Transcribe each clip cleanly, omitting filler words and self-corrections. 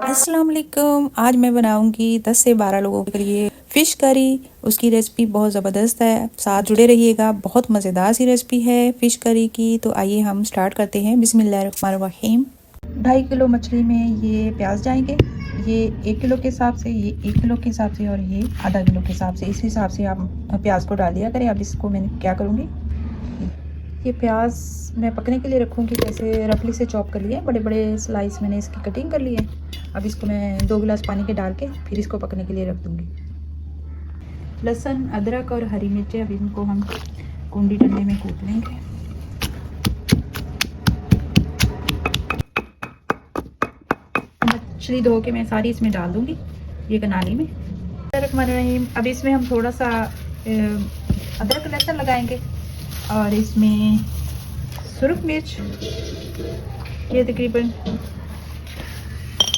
अस्सलाम वालेकुम। आज मैं बनाऊंगी 10 से 12 लोगों के लिए फ़िश करी। उसकी रेसिपी बहुत ज़बरदस्त है, साथ जुड़े रहिएगा। बहुत मज़ेदार सी रेसिपी है फ़िश करी की। तो आइए हम स्टार्ट करते हैं। बिस्मिल्लाहिर्रहमानिर्रहीम। 2.5 किलो मछली में ये प्याज जाएंगे। ये 1 किलो के हिसाब से, ये 1 किलो के हिसाब से और ये आधा किलो के हिसाब से, इस हिसाब से आप प्याज को डाल दिया करें। अब इसको मैं क्या करूँगी, ये प्याज मैं पकने के लिए रखूँगी। जैसे रफली से चॉप कर लिए, बड़े बड़े स्लाइस मैंने इसकी कटिंग कर ली है। अब इसको मैं 2 गिलास पानी के डाल के फिर इसको पकने के लिए रख दूँगी। लहसुन, अदरक और हरी मिर्चें अब इनको हम कुंडी डंडे में कूट लेंगे। मछली धो के मैं सारी इसमें डाल दूँगी, ये कनाली में। अब इसमें हम थोड़ा सा अदरक लहसुन लगाएंगे और इसमें सुरख मिर्च, ये तकरीबन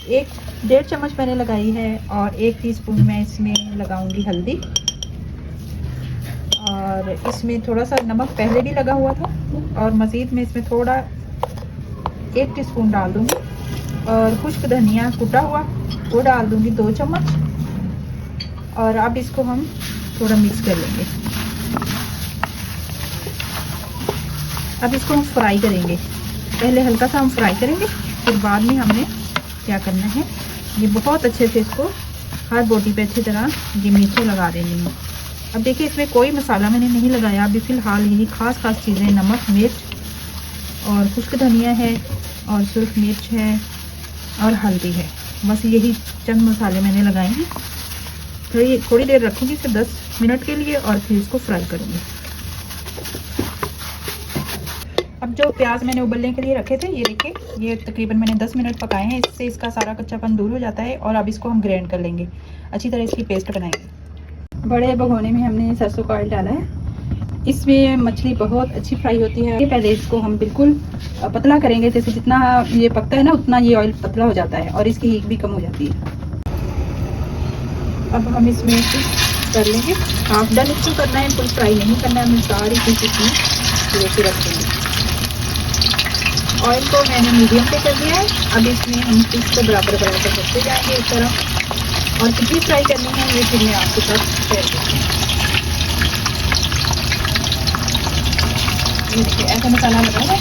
1-1.5 चम्मच मैंने लगाई है। और 1 टीस्पून मैं इसमें लगाऊंगी हल्दी। और इसमें थोड़ा सा नमक पहले भी लगा हुआ था और मज़ीद में इसमें थोड़ा 1 टीस्पून डाल दूंगी। और खुश्क धनिया कुटा हुआ वो डाल दूंगी 2 चम्मच। और अब इसको हम थोड़ा मिक्स कर लेंगे। अब इसको हम फ्राई करेंगे। पहले हल्का सा हम फ्राई करेंगे, फिर बाद में हमने क्या करना है, ये बहुत अच्छे से इसको हर बोटी पे अच्छी तरह ये मिर्चें लगा देनी है। अब देखिए इसमें कोई मसाला मैंने नहीं लगाया। अभी फ़िलहाल यही खास चीज़ें, नमक, मिर्च और खुश्क धनिया है और सुर्ख मिर्च है और हल्दी है। बस यही चंद मसाले मैंने लगाए हैं। तो ये थोड़ी देर रखूँगी इसे 10 मिनट के लिए और फिर इसको फ्राई करूँगी। अब जो प्याज मैंने उबलने के लिए रखे थे, ये देखिए, ये तकरीबन मैंने 10 मिनट पकाए हैं। इससे इसका सारा कच्चापन दूर हो जाता है। और अब इसको हम ग्राइंड कर लेंगे, अच्छी तरह इसकी पेस्ट बनाएंगे। बड़े भगोने में हमने सरसों का ऑयल डाला है। इसमें मछली बहुत अच्छी फ्राई होती है। पहले इसको हम बिल्कुल पतला करेंगे, जैसे जितना ये पकता है ना उतना ये ऑयल पतला हो जाता है और इसकी हीट भी कम हो जाती है। अब हम इसमें कर लेंगे, हाफ डन इसको करना है, फुल फ्राई नहीं करना है। हमें सारी चीज़ इसमें लेके रख देंगे। ऑयल को मैंने मीडियम पे कर दिया है। अब इसमें हम फिश को बराबर करते जाएंगे इस तरह। और कितनी फ्राई करनी है ये फिर मैं आपके साथ शेयर करूँगी। ये देखिए ऐसा मसाला लगा है।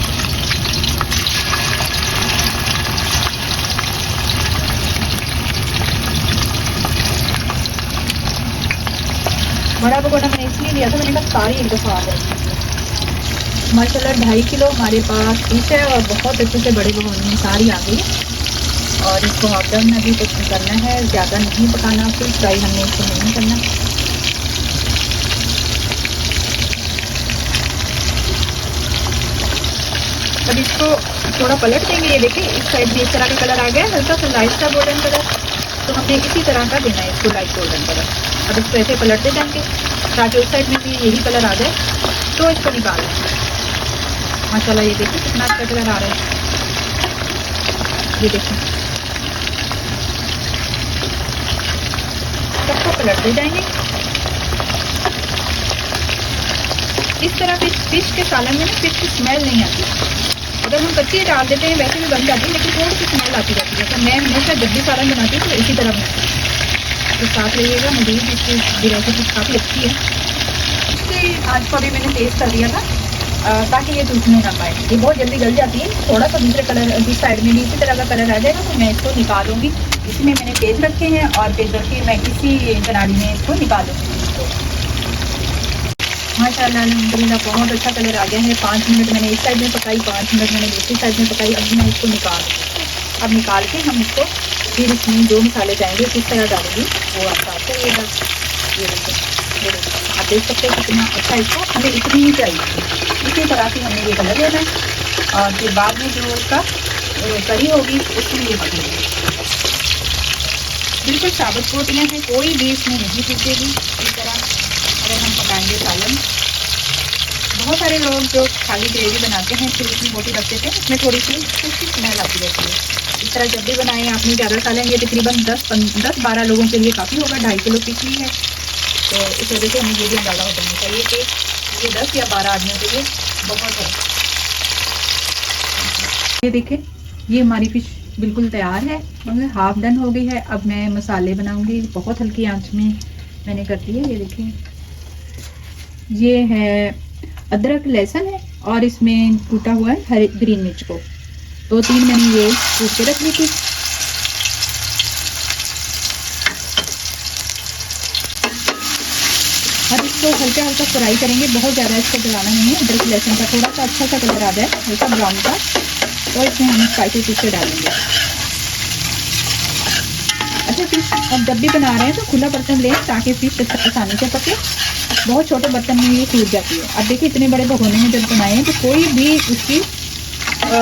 बड़ा भगोना मैंने इसलिए लिया था, मैंने कहा सारी एक दफ़ा आ जाएगी। माशाल्लाह 2.5 किलो हमारे पास फिश है और बहुत अच्छे से बड़े भगोने में सारी आ गई है। और इसको हाफ में भी कुछ करना है, ज़्यादा नहीं पकाना, फुल फ्राई हमने इसको नहीं करना। अब इसको थोड़ा पलट देंगे। ये देखिए इस साइड भी इस तरह का कलर आ गया है, हल्का सा लाइट सा गोल्डन कलर। तो हमने इसी तरह का देना है इसको, लाइट गोल्डन कलर। अब इसको ऐसे पलटते जाएंगे ताकि उस साइड में भी यही कलर आ जाए। तो इसको निकाल लेंगे। माशाल्लाह ये देखिए कितना अच्छा कलर आ रहा है। ये देखिए सबको पलटते जाएंगे। इस तरह फिश के सालन में ना फिश की स्मेल नहीं आती। अगर हम कच्ची डाल देते हैं वैसे भी बन जाती है, लेकिन थोड़ी सी स्मेल आती रहती है। तो मैं हमेशा जब भी सालन बनाती हूँ तो इसी तरह बनाती हूँ। तो साथ रहिएगा, मज़ीद इसकी रेसिपी काफ़ी अच्छी है। इसकी आज को अभी मैंने टेस्ट कर लिया था ताकि ये टूटने ना पाए। ये बहुत जल्दी गल जाती है। थोड़ा सा दूसरे कलर जिस साइड में भी इसी तरह का कलर आ जाएगा तो मैं इसको निकालूंगी। इसमें मैंने तेज रखे हैं और तेज रख के मैं इसी कनाली में इसको निकालूंगी। माशाल्लाह अल्हम्दुलिल्लाह बहुत अच्छा कलर आ गया है। 5 मिनट मैंने इस साइड में पकाई, 5 मिनट मैंने दूसरी साइड में पकाई। अब मैं इसको निकालूंगी। अब निकाल के हम इसको फिर इसमें जो मसाले जाएंगे किस तरह डालूंगी वो आप साथ करिएगा। ये देखिए आप देख सकते हैं कितना अच्छा इसको हमें इतनी ही चाहिए। इसी तरह से हमने ये कलर लेना है और फिर बाद में जो उसका करी होगी उसमें ये पकेगी। बिल्कुल साबुत बोटियाँ हैं, कोई भी इसमें नहीं टूटेगी। इस तरह अगर हम पकाएंगे सालन। बहुत सारे लोग जो खाली ग्रेवी बनाते हैं फिर उसमें बोटी रखते थे, उसमें थोड़ी सी उसकी स्मेल आती रहती है। इस तरह जब भी बनाएं आपने ज़्यादा सालन, ये तकरीबन 10-12 लोगों के लिए काफ़ी होगा। 2.5 किलो फिश ली है तो इस वजह से हमें ये भी अंदाज़ा हो जाना चाहिए कि ये 10 या 12 आदमियों के लिए बहुत है। ये देखिए ये हमारी फिश बिल्कुल तैयार है, मतलब हाफ डन हो गई है। अब मैं मसाले बनाऊंगी, बहुत हल्की आंच में मैंने कर दी है। ये देखिए, ये है अदरक लहसुन है और इसमें कूटा हुआ है हरी ग्रीन मिर्च को, 2-3 मैंने ये कूट के रख ली थी। अब इसको हल्का हल्का फ्राई करेंगे, बहुत ज़्यादा इसको जलाना नहीं है। अदरक लहसुन का थोड़ा सा अच्छा सा कलर आ जाए, हल्का ब्राउन का, तो इसमें हम स्पाइसी पीस डालेंगे। अच्छा, फिश अब जब भी बना रहे हैं तो खुला बर्तन लें ताकि फिश आसानी से पके। बहुत छोटे बर्तन में ये टूट जाती है। अब देखिए, इतने बड़े भगोने में जब बनाए हैं तो कोई भी उसकी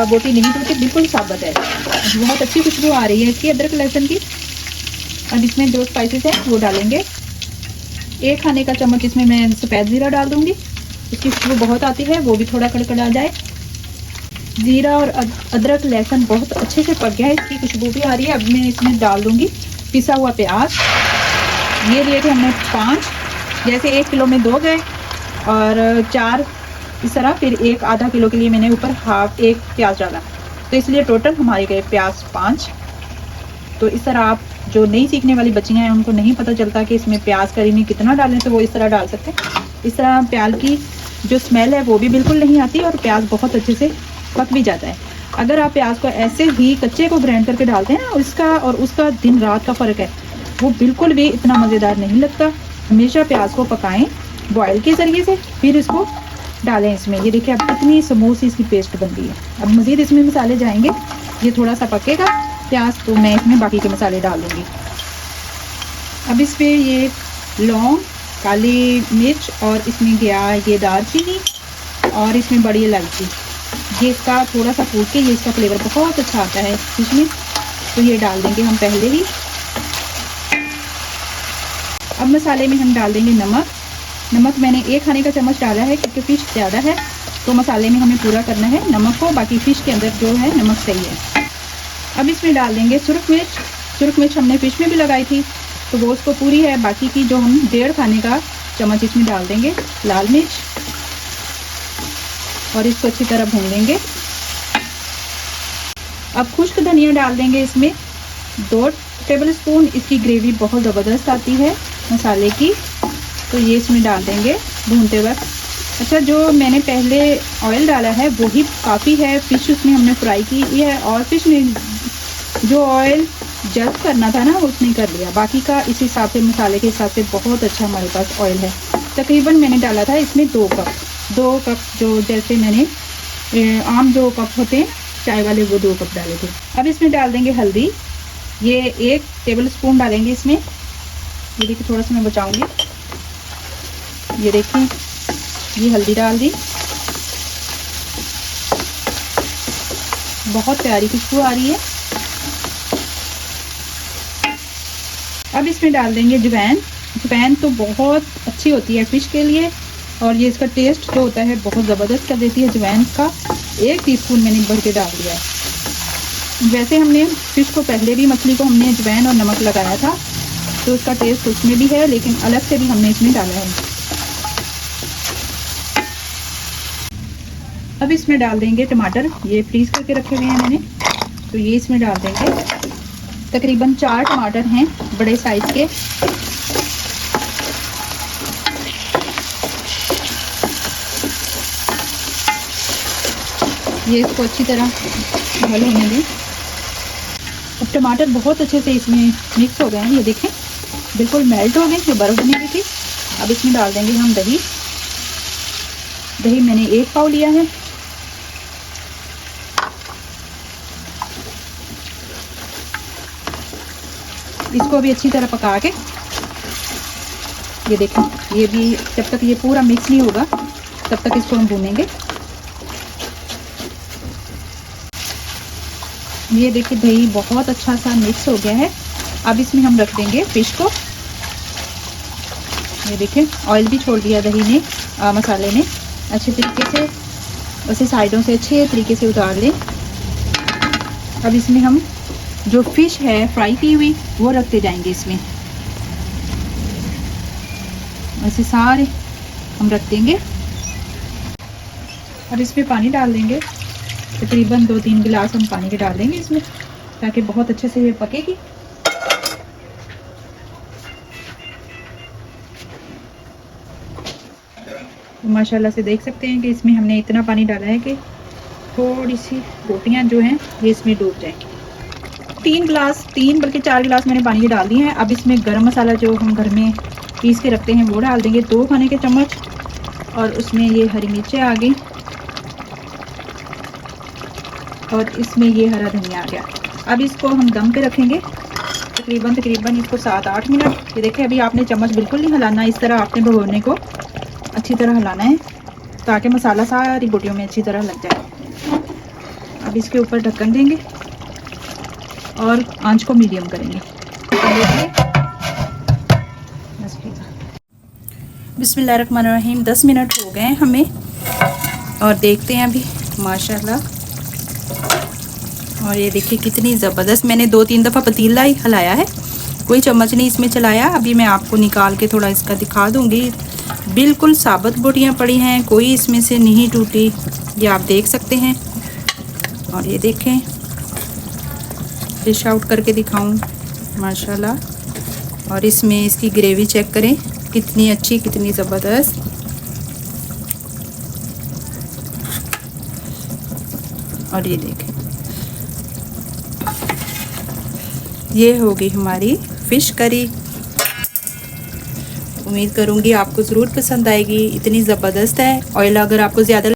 बोटी नहीं टूटी, बिल्कुल साबुत है। बहुत अच्छी खुशबू आ रही है इसकी अदरक लहसुन की। अब इसमें जो स्पाइसेस हैं वो डालेंगे। 1 खाने का चम्मच इसमें मैं सफ़ेद ज़ीरा डाल दूंगी, इसकी खुशबू बहुत आती है, वो भी थोड़ा कड़कड़ा जाए। ज़ीरा और अदरक लहसुन बहुत अच्छे से पक गया है, इसकी खुशबू भी आ रही है। अब मैं इसमें डाल दूंगी पिसा हुआ प्याज। ये लिए थे हमने 5, जैसे 1 किलो में 2 गए और 4 इस तरह, फिर एक आधा किलो के लिए मैंने ऊपर हाफ 1 प्याज डाला, तो इसलिए टोटल हमारे गए प्याज 5। तो इस तरह आप जो नई सीखने वाली बच्चियां हैं उनको नहीं पता चलता कि इसमें प्याज करी में कितना डालें, तो वो इस तरह डाल सकते हैं। इस तरह प्याज की जो स्मेल है वो भी बिल्कुल नहीं आती और प्याज बहुत अच्छे से पक भी जाता है। अगर आप प्याज को ऐसे ही कच्चे को ग्राइंड करके डालते हैं ना, इसका और उसका दिन रात का फ़र्क है, वो बिल्कुल भी इतना मज़ेदार नहीं लगता। हमेशा प्याज को पकाएं बॉयल के ज़रिए से, फिर इसको डालें इसमें। ये देखिए, अब कितनी स्मूथ सी इसकी पेस्ट बन गई है। अब मज़ीद इसमें मसाले जाएंगे, ये थोड़ा सा पकेगा प्याज, तो मैं इसमें बाकी के मसाले डाल दूँगी। अब इस पर ये लौंग, काली मिर्च और इसमें गया ये दालचीनी और इसमें बड़ी इलायची, ये इसका थोड़ा सा कूट के, ये इसका फ्लेवर बहुत अच्छा आता है फिश में, तो ये डाल देंगे हम पहले ही। अब मसाले में हम डाल देंगे नमक मैंने 1 खाने का चम्मच डाला है क्योंकि फ़िश ज़्यादा है, तो मसाले में हमें पूरा करना है नमक को, बाकी फ़िश के अंदर जो है नमक सही है। अब इसमें डाल देंगे सुरख मिर्च हमने फ़िश में भी लगाई थी, तो वो उसको पूरी है। बाकी की जो हम 1.5 खाने का चम्मच इसमें डाल देंगे लाल मिर्च और इसको अच्छी तरह भून लेंगे। अब खुश्क धनिया डाल देंगे इसमें 2 टेबलस्पून। इसकी ग्रेवी बहुत ज़बरदस्त आती है मसाले की, तो ये इसमें डाल देंगे भूनते वक्त। अच्छा, जो मैंने पहले ऑयल डाला है वही काफ़ी है, फ़िश उसमें हमने फ्राई की है और फ़िश में जो ऑयल जल्द करना था ना उसने कर लिया, बाकी का इस हिसाब से मसाले के हिसाब से बहुत अच्छा हमारे पास ऑयल है। तकरीबन मैंने डाला था इसमें 2 कप, जो जैसे मैंने आम जो कप होते हैं चाय वाले, वो 2 कप डाले थे। अब इसमें डाल देंगे हल्दी, ये 1 टेबलस्पून डालेंगे इसमें। ये देखिए, थोड़ा सा मैं बचाऊंगी, ये देखिए ये हल्दी डाल दी, बहुत प्यारी खुशबू आ रही है। अब इसमें डाल देंगे जवैन तो बहुत अच्छी होती है फ़िश के लिए और ये इसका टेस्ट जो होता है बहुत ज़बरदस्त कर देती है। जवैन का 1 टीस्पून मैंने भर के डाल दिया है। वैसे हमने फ़िश को पहले भी, मछली को हमने जवैन और नमक लगाया था, तो उसका टेस्ट उसमें भी है, लेकिन अलग से भी हमने इसमें डाला है। अब इसमें डाल देंगे टमाटर, ये फ्रीज़ करके रखे हुए हैं मैंने, तो ये इसमें डाल देंगे। तकरीबन 4 टमाटर हैं बड़े साइज़ के। ये इसको अच्छी तरह बॉयल होने दें। अब टमाटर बहुत अच्छे से इसमें मिक्स हो गए हैं, ये देखें बिल्कुल मेल्ट हो गए, ये बर्फ़ बनी हुई थी। अब इसमें डाल देंगे हम दही मैंने 1 पाव लिया है। इसको भी अच्छी तरह पका के, ये देखें, ये भी जब तक ये पूरा मिक्स नहीं होगा तब तक इसको हम भूनेंगे। ये देखिए दही बहुत अच्छा सा मिक्स हो गया है। अब इसमें हम रख देंगे फ़िश को। ये देखें ऑयल भी छोड़ दिया दही ने, मसाले ने अच्छे तरीके से, उसे साइडों से अच्छे तरीके से उतार लें। अब इसमें हम जो फ़िश है फ्राई की हुई वो रखते जाएंगे इसमें, ऐसे सारे हम रख देंगे। और इसमें पानी डाल देंगे, तकरीबन 2-3 गिलास हम पानी के डाल देंगे इसमें। ताकि बहुत अच्छे से ये पकेगी। माशाल्लाह से देख सकते हैं कि इसमें हमने इतना पानी डाला है कि थोड़ी सी बोटियाँ जो हैं ये इसमें डूब जाएंगी। 3 बल्कि 4 गिलास मैंने पानी के डाल दिए हैं। अब इसमें गरम मसाला जो हम घर में पीस के रखते हैं वो डाल देंगे 2 खाने के चम्मच, और उसमें ये हरी मिर्चें आ गई और इसमें ये हरा धनिया आ गया। अब इसको हम दम पे रखेंगे तकरीबन इसको 7-8 मिनट। ये देखिए अभी आपने चम्मच बिल्कुल नहीं हिलाना, इस तरह आपने भगोने को अच्छी तरह हिलाना है ताकि मसाला सारी बोटियों में अच्छी तरह लग जाए। अब इसके ऊपर ढक्कन देंगे और आंच को मीडियम करेंगे। बिस्मिल्लाहिर्रहमानिर्रहीम। 10 मिनट हो गए हमें और देखते हैं अभी माशाल्लाह। और ये देखिए कितनी ज़बरदस्त, मैंने 2-3 दफ़ा पतीला ही हिलाया है, कोई चम्मच नहीं इसमें चलाया। अभी मैं आपको निकाल के थोड़ा इसका दिखा दूंगी। बिल्कुल साबुत बोटियाँ पड़ी हैं, कोई इसमें से नहीं टूटी, ये आप देख सकते हैं। और ये देखें, डिश आउट करके दिखाऊं माशाल्लाह। और इसमें इसकी ग्रेवी चेक करें कितनी अच्छी, कितनी ज़बरदस्त। और ये देखें, ये होगी हमारी फ़िश करी। उम्मीद करूंगी आपको ज़रूर पसंद आएगी, इतनी ज़बरदस्त है। ऑयल अगर आपको ज़्यादा